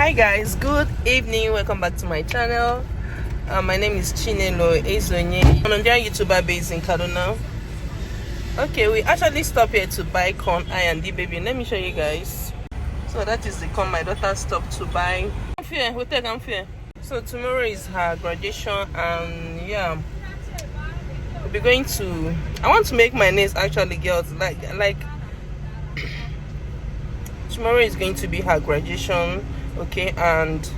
Hi guys, good evening, welcome back to my channel. My name is Chinelo Ezeonye, a Nigerian YouTuber based in Kaduna. Okay, we actually stopped here to buy corn I&D baby. Let me show you guys. So that is the corn my daughter stopped to buy. I'm here. So tomorrow is her graduation, and yeah, we'll be going to, I want to make my nails actually, girls, like tomorrow is going to be her graduation, okay, and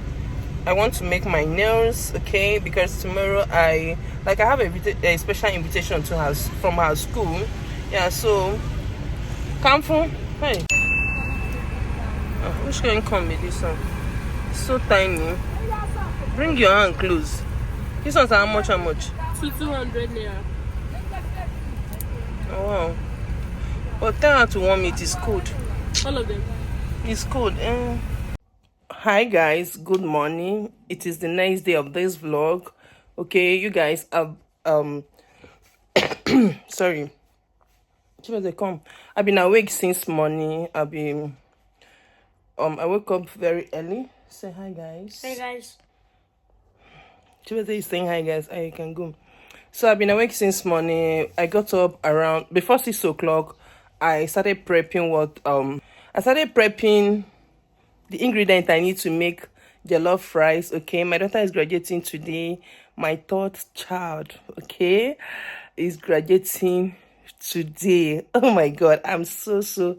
I want to make my nails, okay, because tomorrow I have a special invitation to her from her school. Yeah, so come from, hey, which can come with this one? So tiny. Bring your hand close. This one's how much? 200 naira. Oh wow. But tell her to warm it. It's cold. All of them. It's cold. Hi guys, good morning. It is the next day of this vlog. Okay, you guys have sorry. I've been awake since morning. I woke up very early. Say hi guys. Hey guys. Chibete is saying hi guys. I can go. So I've been awake since morning. I got up around before 6 o'clock. I started prepping the ingredient I need to make jollof rice. Okay, my daughter is graduating today. My third child, okay, is graduating today. Oh my god, I'm so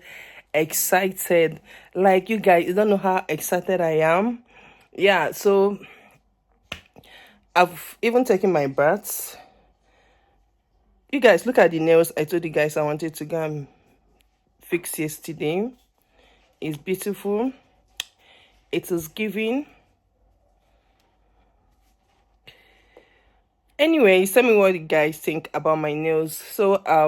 excited. Like, you guys, you don't know how excited I am. Yeah, so I've even taken my bath. You guys, look at the nails I told you guys I wanted to go and fix yesterday. It's beautiful. It is giving. Anyways, tell me what you guys think about my nails. So I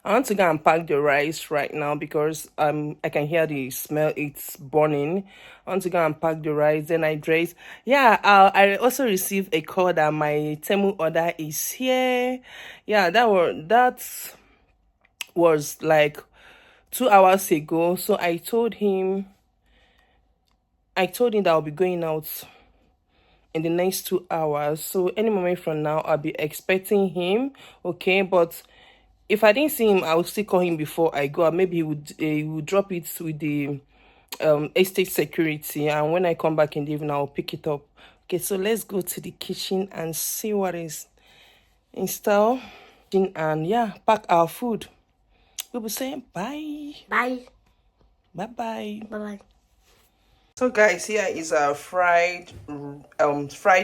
want to go and pack the rice right now because I can hear the smell. It's burning. I want to go and pack the rice, then I dress. Yeah, I also received a call that my TEMU order is here. Yeah, that was like 2 hours ago. So I told him that I'll be going out in the next 2 hours. So any moment from now, I'll be expecting him. Okay, but if I didn't see him, I would still call him before I go. Maybe he would drop it with the estate security, and when I come back in the evening, I'll pick it up. Okay, so let's go to the kitchen and see what is in store, and yeah, pack our food. We will say bye. Bye. Bye. Bye. So guys, here is our fried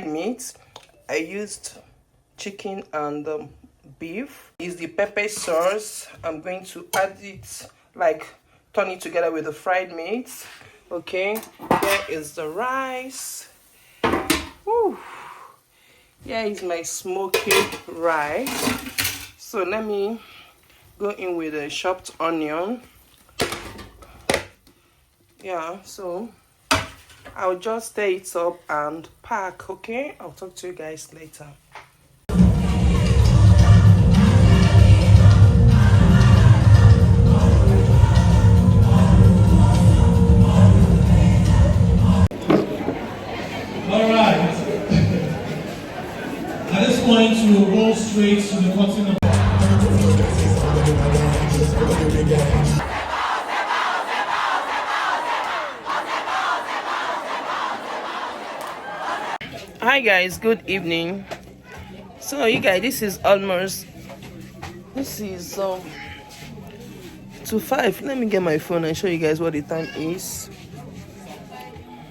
meat. I used chicken and beef. Is the pepper sauce. I'm going to add it, like turn it together with the fried meat. Okay, here is the rice. Woo. Here is my smoky rice. So let me go in with a chopped onion. Yeah, so I'll just stir it up and pack. Okay, I'll talk to you guys later. Alright. At this point, we will roll straight to the cutting of. Hi guys, good evening. So you guys, this is 2:05. Let me get my phone and show you guys what the time is.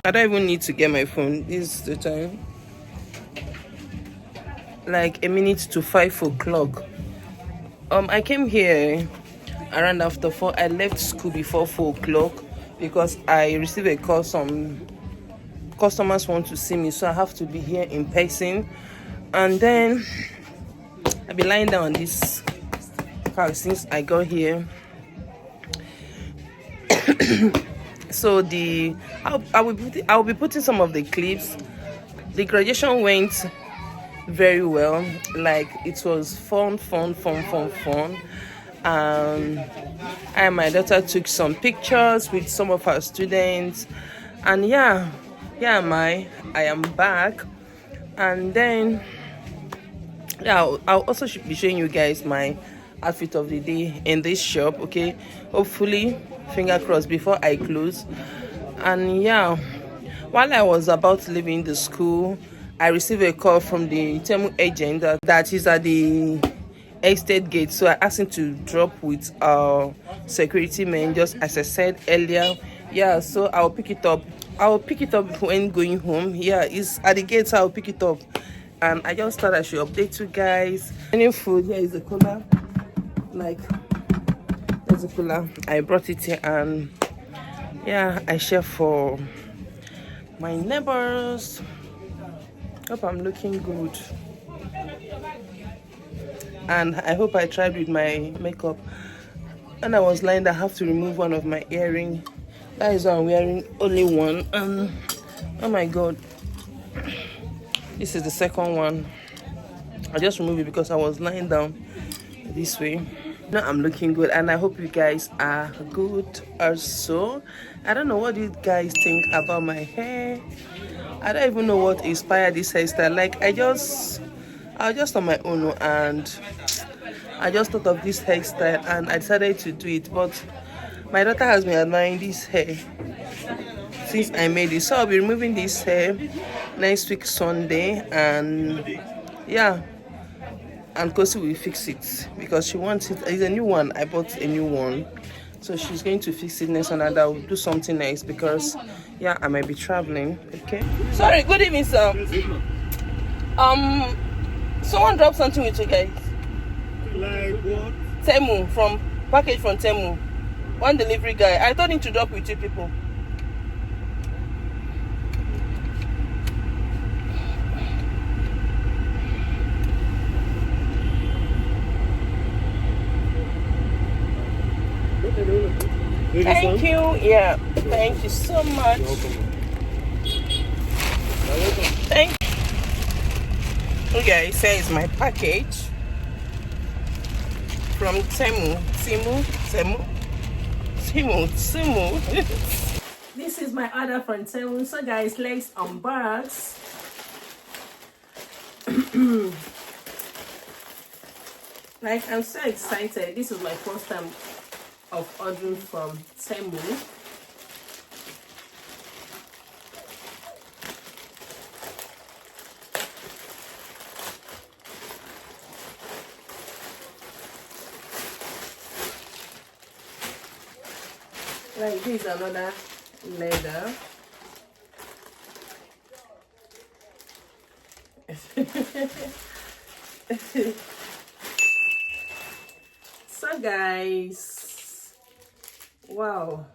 I don't even need to get my phone. This is the time, like a minute to 5 o'clock. I came here around after 4. I left school before 4 o'clock because I received a call. Some customers want to see me, so I have to be here in person. And then I've been lying down on this couch since I got here. So I'll be putting some of the clips. The graduation went very well. Like, it was fun. I and my daughter took some pictures with some of our students, and yeah, Yeah, I am back. And then yeah, I'll also be showing you guys my outfit of the day in this shop. Okay, hopefully, finger crossed before I close. And yeah, while I was about leaving the school, I received a call from the TEMU agent that is at the estate gate. So I asked him to drop with security men, just as I said earlier. Yeah, so I'll pick it up. I'll pick it up when going home. Yeah, it's at the gate, so I'll pick it up. And I just thought I should update you guys. Any food, here is a cooler. Like, there's a cooler. I brought it here, and yeah, I share for my neighbors. Hope I'm looking good. And I hope I tried with my makeup. And I was lying, I have to remove one of my earring. That is why I'm wearing only one. Oh my god, this is the second one. I just removed it because I was lying down this way. Now I'm looking good, and I hope you guys are good also. I don't know, what do you guys think about my hair? I don't even know what inspired this hairstyle. Like, I was just on my own, and I just thought of this hairstyle and I decided to do it. But my daughter has been admiring this hair since I made it, so I'll be removing this hair next week Sunday. And yeah, and Kosi will fix it because she wants it. It's a new one. I bought a new one, so she's going to fix it next one, and I'll do something nice because yeah, I might be traveling. Okay, sorry, good evening, sir. Someone dropped something with you guys. Like what? TEMU, from package from TEMU. One delivery guy, I told him to drop with you people. Thank you. Yeah, thank you so much. Thank you. Okay, it says my package from TEMU. This is my order from TEMU. So guys, let's unbox. Like, I'm so excited. This is my first time of ordering from TEMU. Like, this is another leather. So guys, wow,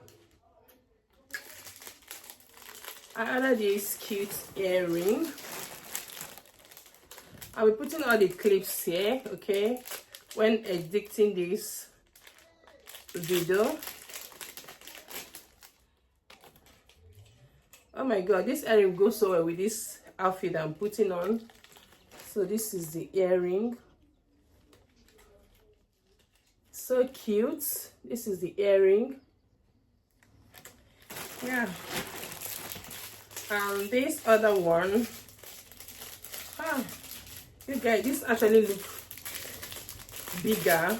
I ordered this cute earring. I'll be putting all the clips here, okay, when editing this video. Oh my god, this earring goes so well with this outfit I'm putting on. So this is the earring. So cute. This is the earring. Yeah. And this other one, you guys, this actually looks bigger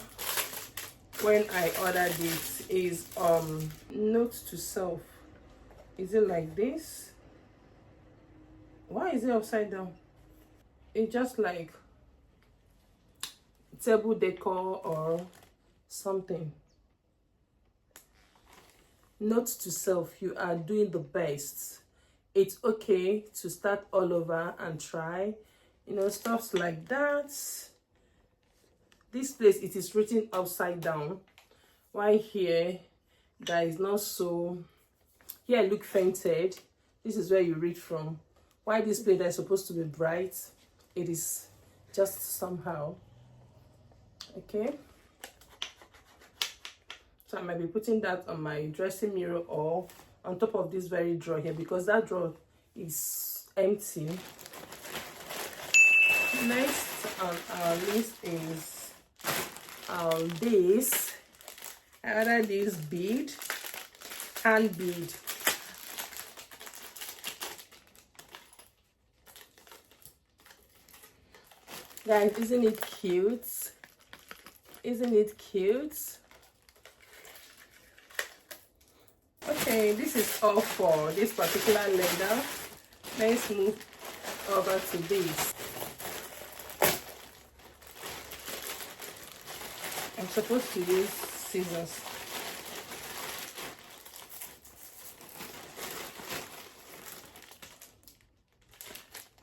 when I ordered this. Is note to self. Is it like this? Why is it upside down? It's just like table decor or something. Note to self, you are doing the best. It's okay to start all over and try, you know, stuff like that. This place, it is written upside down. Why here that is not so. Here I look fainted. This is where you read from. Why this place that is supposed to be bright, it is just somehow. Okay. So I might be putting that on my dressing mirror or on top of this very drawer here, because that drawer is empty. Next on our list is this. I ordered this bead, hand bead. Guys, isn't it cute? Isn't it cute? Okay, this is all for this particular leather. Let's move over to this. I'm supposed to use scissors.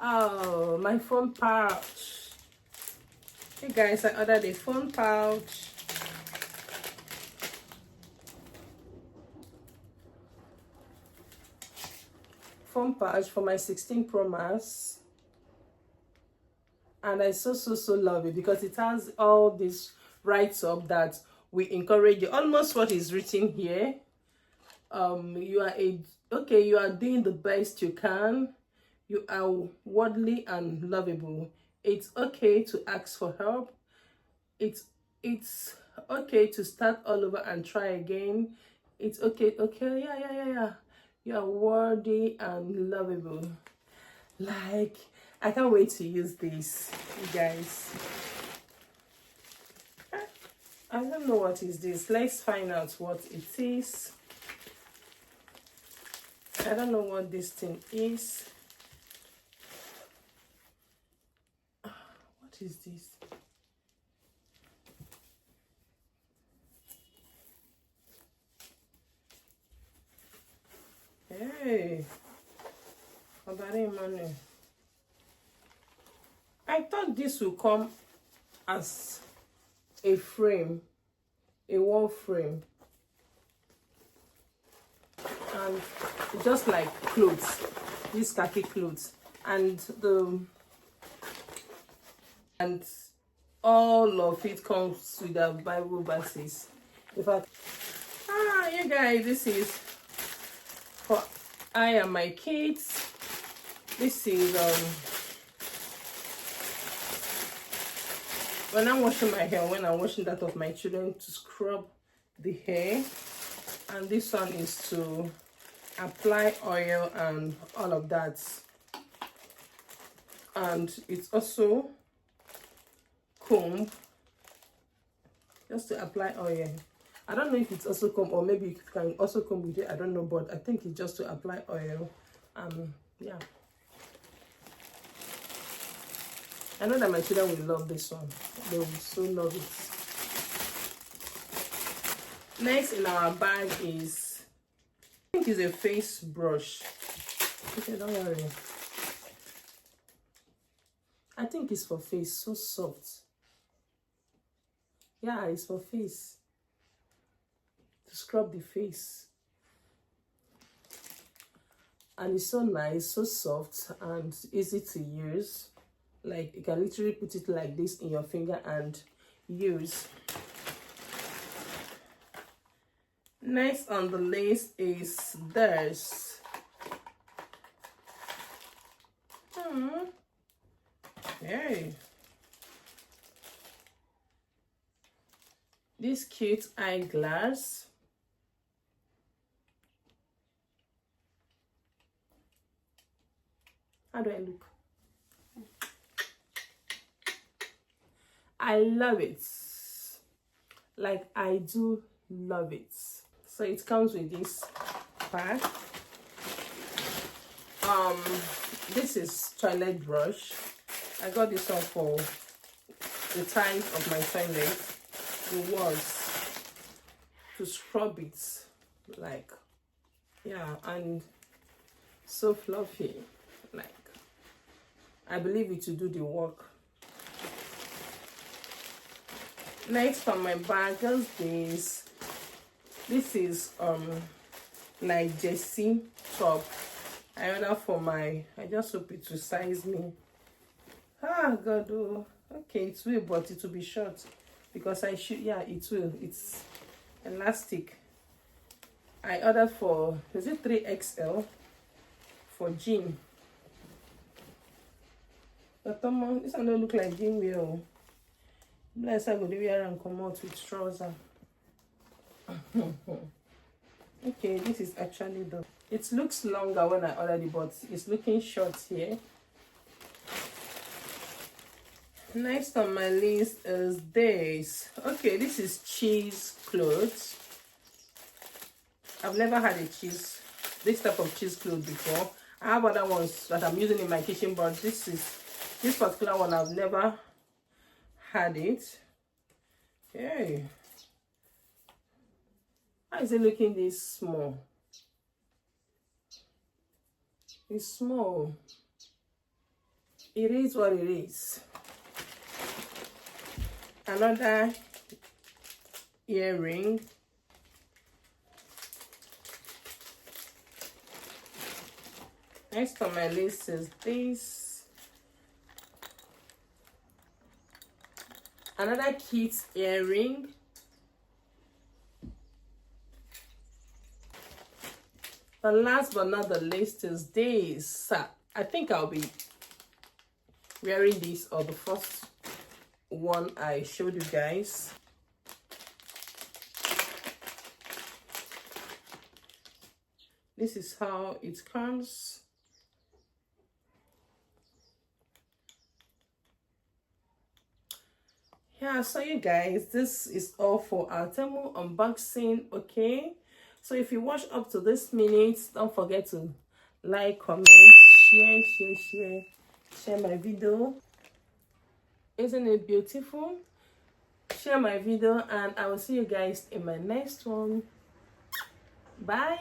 Oh, my phone pouch. Hey guys, I ordered a phone pouch. Phone pouch for my 16 Pro Max. And I so love it because it has all this writes up that we encourage you. Almost what is written here. You are doing the best you can. You are worthy and lovable. It's okay to ask for help. It's okay to start all over and try again. It's okay. Yeah. You are worthy and lovable. Like, I can't wait to use this, you guys. I don't know what is this. Let's find out what it is. I don't know what this thing is. What is this? Hey, money. I thought this would come as a frame, a wall frame, and just like clothes, these khaki clothes, and all of it comes with the Bible verses. In fact, you guys, this is for I and my kids. This is when I'm washing my hair, when I'm washing that of my children, to scrub the hair. And this one is to apply oil and all of that. And it's also comb, just to apply oil. I don't know if it's also comb, or maybe you can also comb with it. I don't know, but I think it's just to apply oil. Yeah. I know that my children will love this one. They will so love it. Next in our bag is, I think it's a face brush. Okay, don't worry. I think it's for face. So soft. Yeah, it's for face. To scrub the face. And it's so nice, so soft, and easy to use. Like, you can literally put it like this in your finger and use. Next on the list is this. Hey. This cute eyeglass. How do I look? I love it. Like, I do love it. So it comes with this pack. This is toilet brush. I got this one for the tiles of my toilet. It was to scrub it, like, yeah, and so fluffy. Like, I believe it to do the work. Next on my bag is this. This is like jersey top. I ordered for I just hope it will size me. God, oh. Okay, it will, but it will be short because I should. Yeah, it will. It's elastic. I ordered for, is it 3XL for jean? But this one don't look like jean wear. Bless, I go to wear and come out with trouser. Okay, this is actually the. It looks longer when I ordered it, but it's looking short here. Next on my list is this. Okay, this is cheese clothes. I've never had this type of cheese clothes before. I have other ones that I'm using in my kitchen, but this particular one I've never had it. Okay. How is it looking this small? It's small. It is what it is. Another earring. Next on my list is this. Another kid's earring. The last but not the least is this. I think I'll be wearing this, or the first one I showed you guys. This is how it comes. Yeah, so you guys, this is all for our TEMU unboxing. Okay, so if you watch up to this minute, don't forget to like, comment, share my video. Isn't it beautiful? Share my video, and I will see you guys in my next one. Bye.